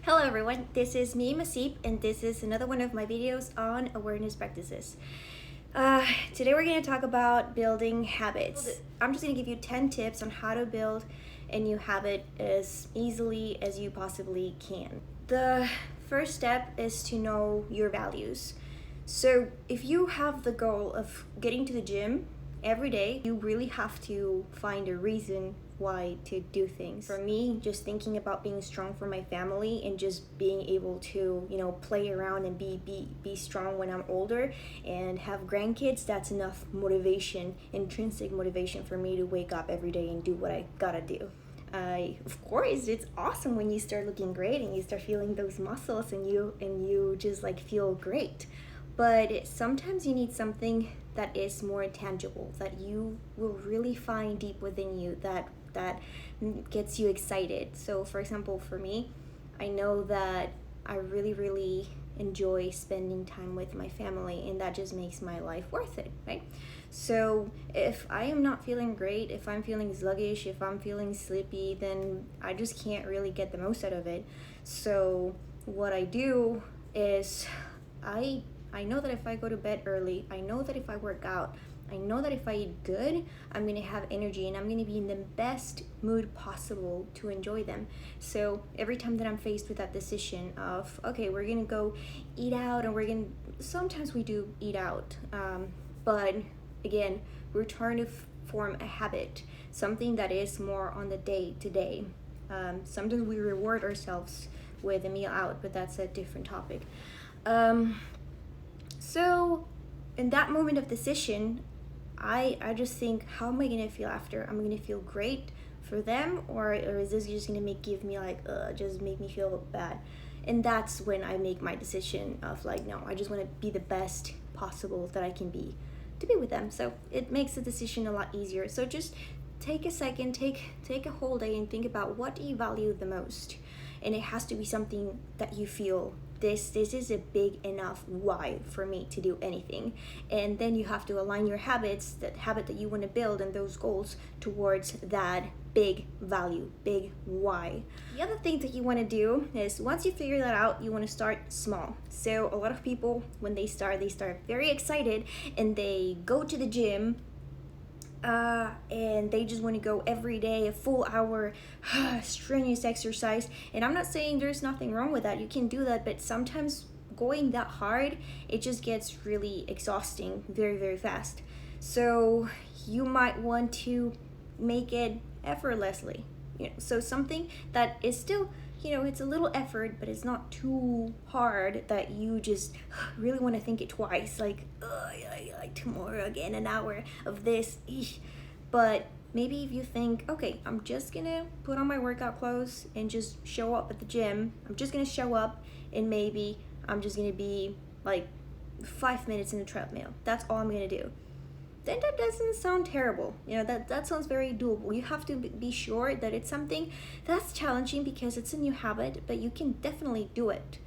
Hello everyone, this is me Masip and this is another one of my videos on awareness practices. Today we're going to talk about building habits. I'm just going to give you 10 tips on how to build a new habit as easily as you possibly can. The first step is to know your values. So if you have the goal of getting to the gym every day, you really have to find a reason why to do things. For me, just thinking about being strong for my family and just being able to, play around and be strong when I'm older and have grandkids, that's enough motivation, intrinsic motivation for me to wake up every day and do what I gotta do. Of course, it's awesome when you start looking great and you start feeling those muscles and you just feel great. But sometimes you need something that is more tangible, that you will really find deep within you, that gets you excited. So for example, for me, I know that I really enjoy spending time with my family, and that just makes my life worth it, right? So if I am not feeling great, if I'm feeling sluggish, if I'm feeling sleepy, then I just can't really get the most out of it. So what I do is I know that if I go to bed early, I know that if I work out, I know that if I eat good, I'm going to have energy and I'm going to be in the best mood possible to enjoy them. So every time that I'm faced with that decision of, okay, we're going to go eat out, and sometimes we do eat out, but again, we're trying to form a habit, something that is more on the day to day. Sometimes we reward ourselves with a meal out, but that's a different topic. So in that moment of decision, I just think, how am I gonna feel after? Am I gonna feel great for them, or is this just gonna give me just make me feel bad? And that's when I make my decision of no, I just want to be the best possible that I can be to be with them. So it makes the decision a lot easier. So just take a second, take a whole day and think about, what do you value the most? And it has to be something that you feel, this is a big enough why for me to do anything. And then you have to align your habits, that habit that you want to build, and those goals towards that big value, big why. The other thing that you want to do is, once you figure that out, you want to start small. So a lot of people, when they start very excited and they go to the gym, and they just want to go every day, a full hour strenuous exercise. And I'm not saying there's nothing wrong with that, you can do that, but sometimes going that hard, it just gets really exhausting very fast. So you might want to make it effortlessly, so something that is still, it's a little effort, but it's not too hard that you just really want to think it twice, tomorrow again, an hour of this. But maybe if you think, okay, I'm just gonna put on my workout clothes and just show up at the gym, I'm just gonna show up, and maybe I'm just gonna be 5 minutes in the treadmill, that's all I'm gonna do, then that doesn't sound terrible. That sounds very doable. You have to be sure that it's something that's challenging because it's a new habit, but you can definitely do it.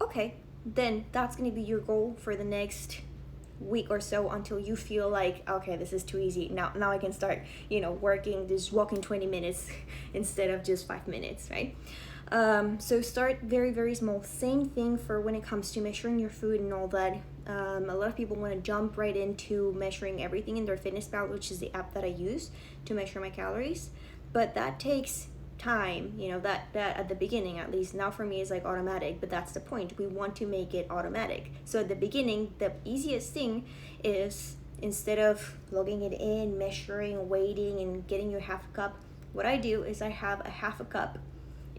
Okay, then that's going to be your goal for the next week or so, until you feel okay, this is too easy. Now I can start, walking 20 minutes instead of just 5 minutes, right? So start very small. Same thing for when it comes to measuring your food and all that. A lot of people want to jump right into measuring everything in their FitnessPal, which is the app that I use to measure my calories, but that takes time. That at the beginning, at least now for me, is automatic, but that's the point. We want to make it automatic. So at the beginning, the easiest thing is, instead of logging it in, measuring, waiting, and getting your half a cup, what I do is I have a half a cup.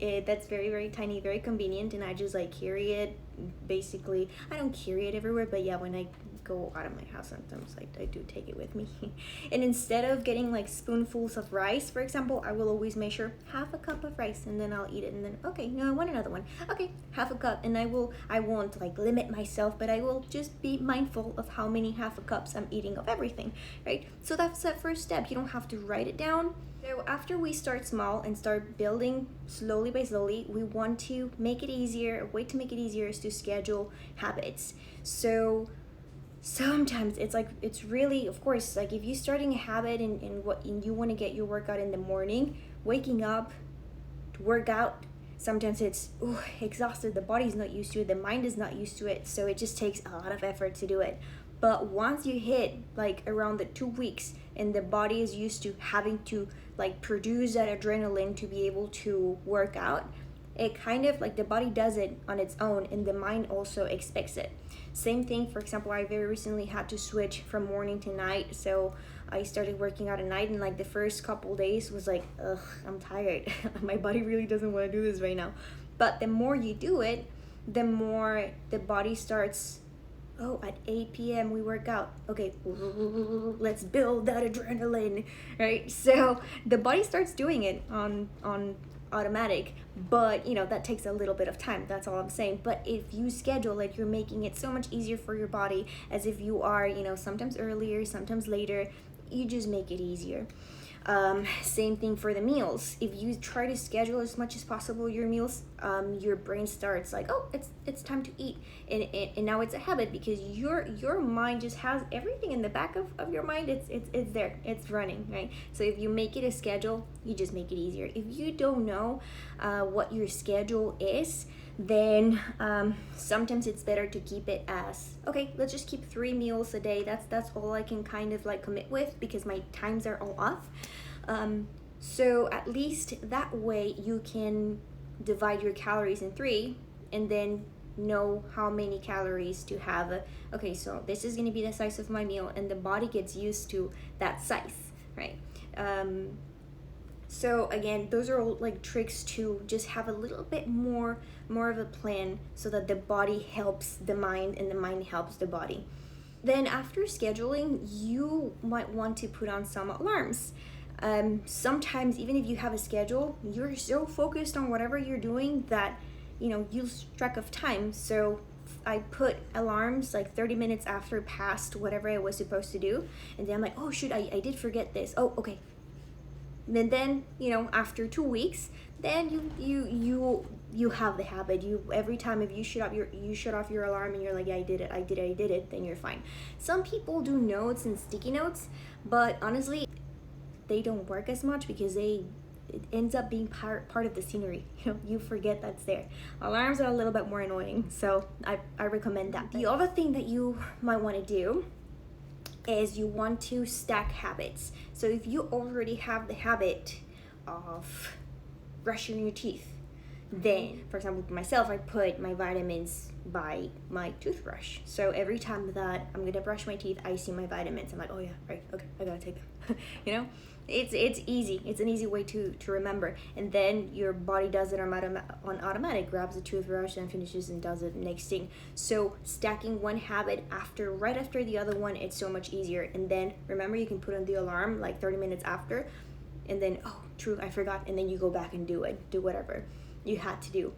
That's very tiny, very convenient, and I just carry it. Basically, I don't carry it everywhere, but yeah, when I go out of my house, sometimes I do take it with me. And instead of getting spoonfuls of rice, for example, I will always measure half a cup of rice, and then I'll eat it, and then, okay, no, I want another one. Okay, half a cup, and I won't limit myself, but I will just be mindful of how many half a cups I'm eating of everything, right? So that's that first step. You don't have to write it down. So after we start small and start building slowly by slowly, we want to make it easier. A way to make it easier is to schedule habits. So sometimes it's really, of course, if you're starting a habit and you want to get your workout in the morning, waking up to work out sometimes it's exhausted, the body's not used to it, the mind is not used to it, so it just takes a lot of effort to do it. But once you hit like around the 2 weeks and the body is used to having to like produce that adrenaline to be able to work out, it kind of like the body does it on its own and the mind also expects it. Same thing, for example, I very recently had to switch from morning to night, so I started working out at night, and like the first couple days was like, ugh, I'm tired. My body really doesn't want to do this right now. But the more you do it, the more the body starts, oh, at 8 p.m. we work out. Okay, let's build that adrenaline, right? So the body starts doing it on automatic, but you know, that takes a little bit of time. That's all I'm saying. But if you schedule it, you're making it so much easier for your body, as if you are, you know, sometimes earlier, sometimes later. You just make it easier. Same thing for the meals. If you try to schedule as much as possible your meals, your brain starts like, oh, it's time to eat, and now it's a habit, because your mind just has everything in the back of your mind. It's there, it's running, right? So if you make it a schedule, you just make it easier. If you don't know what your schedule is, then sometimes it's better to keep it as, okay, let's just keep 3 meals a day. That's all I can kind of like commit with, because my times are all off. So at least that way you can divide your calories in 3 and then know how many calories to have. Okay, so this is going to be the size of my meal, and the body gets used to that size, right? So again, those are all like tricks to just have a little bit more of a plan, so that the body helps the mind and the mind helps the body. Then after scheduling, you might want to put on some alarms. Sometimes even if you have a schedule, you're so focused on whatever you're doing that, you know, you lose track of time. So I put alarms like 30 minutes after past whatever I was supposed to do, and then I'm like, oh shoot, I did forget this. Oh, okay. And then, you know, after 2 weeks, then you have the habit. You, every time if you shut off your alarm and you're like, yeah, I did it, then you're fine. Some people do notes and sticky notes, but honestly, they don't work as much, because it ends up being part of the scenery. You know, you forget that's there. Alarms are a little bit more annoying, so I recommend that. The other thing that you might want to do is you want to stack habits. So if you already have the habit of brushing your teeth, then, for example, myself, I put my vitamins by my toothbrush. So every time that I'm gonna brush my teeth, I see my vitamins. I'm like, oh yeah, right, okay, I gotta take them. You know, it's easy. It's an easy way to remember. And then your body does it on automatic, grabs the toothbrush and finishes and does it next thing. So stacking one habit right after the other one, it's so much easier. And then remember, you can put on the alarm like 30 minutes after, and then, oh, true, I forgot. And then you go back and do whatever you had to do.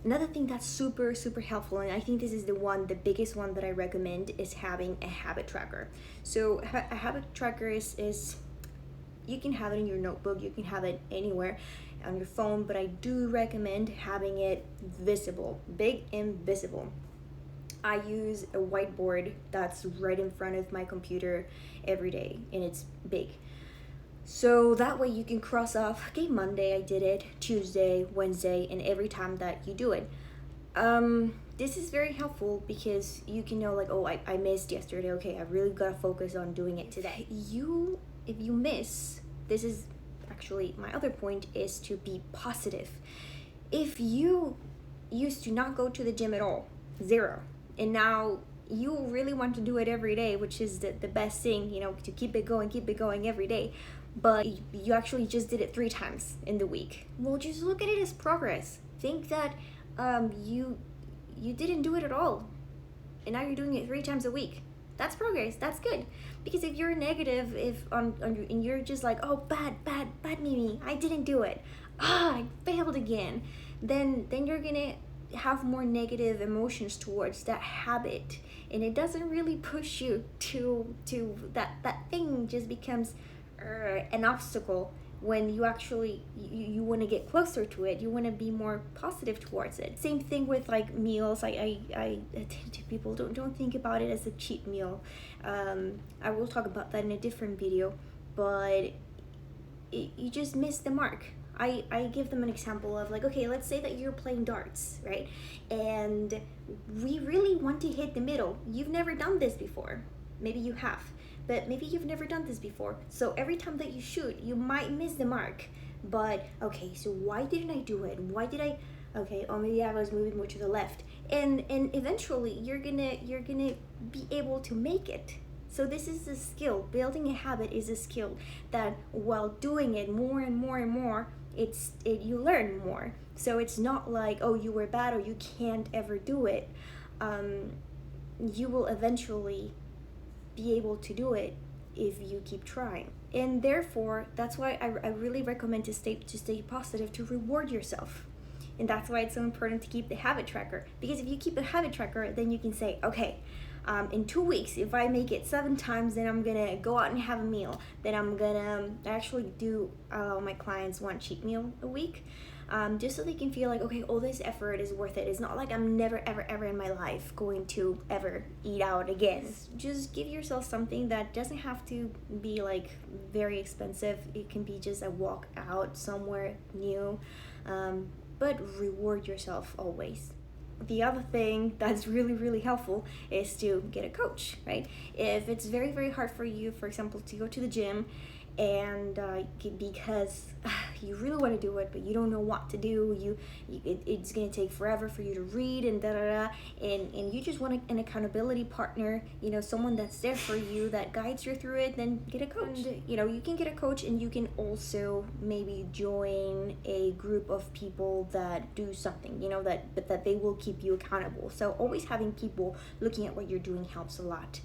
Another thing that's super helpful, and I think this is the biggest one that I recommend, is having a habit tracker. So a habit tracker is you can have it in your notebook, you can have it anywhere on your phone, but I do recommend having it visible, big and visible. I use a whiteboard that's right in front of my computer every day, and it's big. So that way you can cross off, okay, Monday I did it, Tuesday, Wednesday, and every time that you do it. This is very helpful, because you can know like, oh, I missed yesterday, okay, I really gotta focus on doing it today. If you miss, this is actually my other point, is to be positive. If you used to not go to the gym at all, 0, and now you really want to do it every day, which is the best thing, you know, to keep it going every day, but you actually just did it 3 times in the week, well, just look at it as progress. Think that you didn't do it at all, and now you're doing it 3 times a week. That's progress. That's good. Because if you're negative, and you're just like, oh, bad Mimi, I didn't do it, I failed again, then you're gonna have more negative emotions towards that habit, and it doesn't really push you to that thing. Just becomes an obstacle when you actually you want to get closer to it. You want to be more positive towards it. Same thing with like meals. I tell people, don't think about it as a cheat meal. I will talk about that in a different video, but you just miss the mark. I give them an example of like, okay, let's say that you're playing darts, right? And we really want to hit the middle. You've never done this before. Maybe you have, but maybe you've never done this before. So every time that you shoot, you might miss the mark. But okay, so why didn't I do it? Why did I? Okay, or maybe I was moving more to the left. And eventually you're gonna be able to make it. So this is a skill. Building a habit is a skill that while doing it more and more and more, you learn more. So it's not like, oh, you were bad or you can't ever do it. You will eventually be able to do it if you keep trying. And therefore, that's why I really recommend to stay positive, to reward yourself. And that's why it's so important to keep the habit tracker. Because if you keep a habit tracker, then you can say, okay, in 2 weeks, if I make it 7 times, then I'm gonna go out and have a meal. Then I'm gonna actually do my clients one cheat meal a week, just so they can feel like, okay, all this effort is worth it. It's not like I'm never, ever, ever in my life going to ever eat out again. Just give yourself something that doesn't have to be like very expensive. It can be just a walk out somewhere new, but reward yourself always. The other thing that's really, really helpful is to get a coach, right? If it's very, very hard for you, for example, to go to the gym and because you really want to do it, but you don't know what to do, it's going to take forever for you to read and and you just want an accountability partner, someone that's there for you, that guides you through it, then get a coach. And, you can get a coach, and you can also maybe join a group of people that do something, that they will keep you accountable. So always having people looking at what you're doing helps a lot.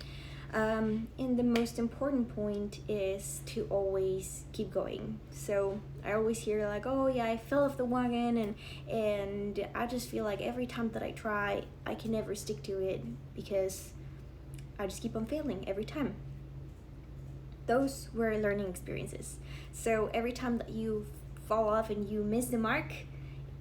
And the most important point is to always keep going. So I always hear like, oh yeah, I fell off the wagon, and I just feel like every time that I try, I can never stick to it because I just keep on failing every time. Those were learning experiences. So every time that you fall off and you miss the mark,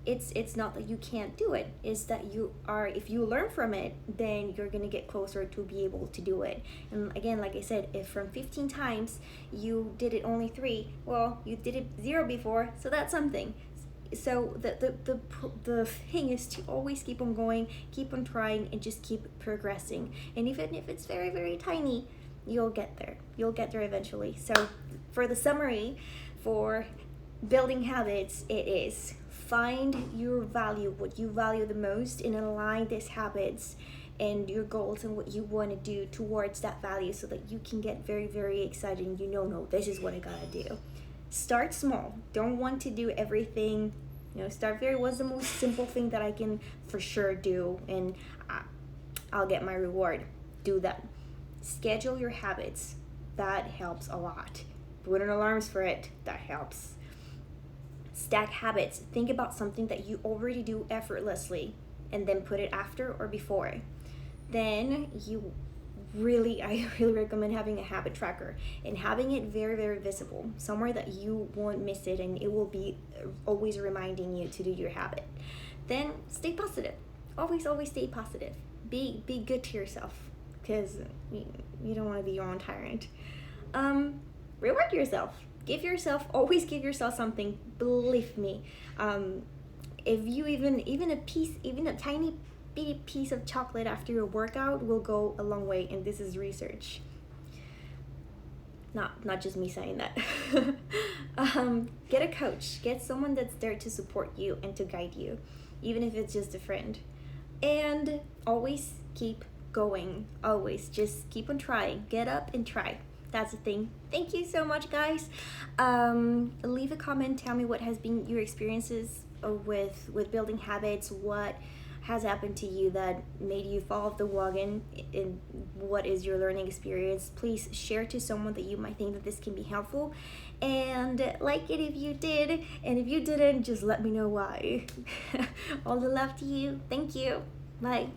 it's not that you can't do it. It's that if you learn from it, then you're gonna get closer to be able to do it. And again, like I said, if from 15 times you did it only 3, well, you did it 0 before, so that's something. So the thing is to always keep on going, keep on trying, and just keep progressing. And even if it's very, very tiny, you'll get there. You'll get there eventually. So for the summary for building habits, it is: find your value, what you value the most, and align these habits and your goals and what you want to do towards that value, so that you can get very, very excited and no, this is what I gotta do. Start small. Don't want to do everything. Start very, what's the most simple thing that I can for sure do, and I'll get my reward. Do that. Schedule your habits. That helps a lot. Put in alarms for it. That helps. Stack habits. Think about something that you already do effortlessly and then put it after or before. Then I really recommend having a habit tracker and having it very, very visible, somewhere that you won't miss it, and it will be always reminding you to do your habit. Then stay positive. Always stay positive. Be good to yourself, because you don't want to be your own tyrant. Reward yourself. Always give yourself something. Believe me. If you even a tiny bitty piece of chocolate after your workout will go a long way, and this is research. Not just me saying that. Get a coach. Get someone that's there to support you and to guide you, even if it's just a friend. And always keep going. Always just keep on trying. Get up and try. That's the thing. Thank you so much, guys. Leave a comment. Tell me what has been your experiences with building habits. What has happened to you that made you fall off the wagon, and what is your learning experience? Please share to someone that you might think that this can be helpful, and like it if you did, and if you didn't, just let me know why. All the love to you. Thank you. Bye.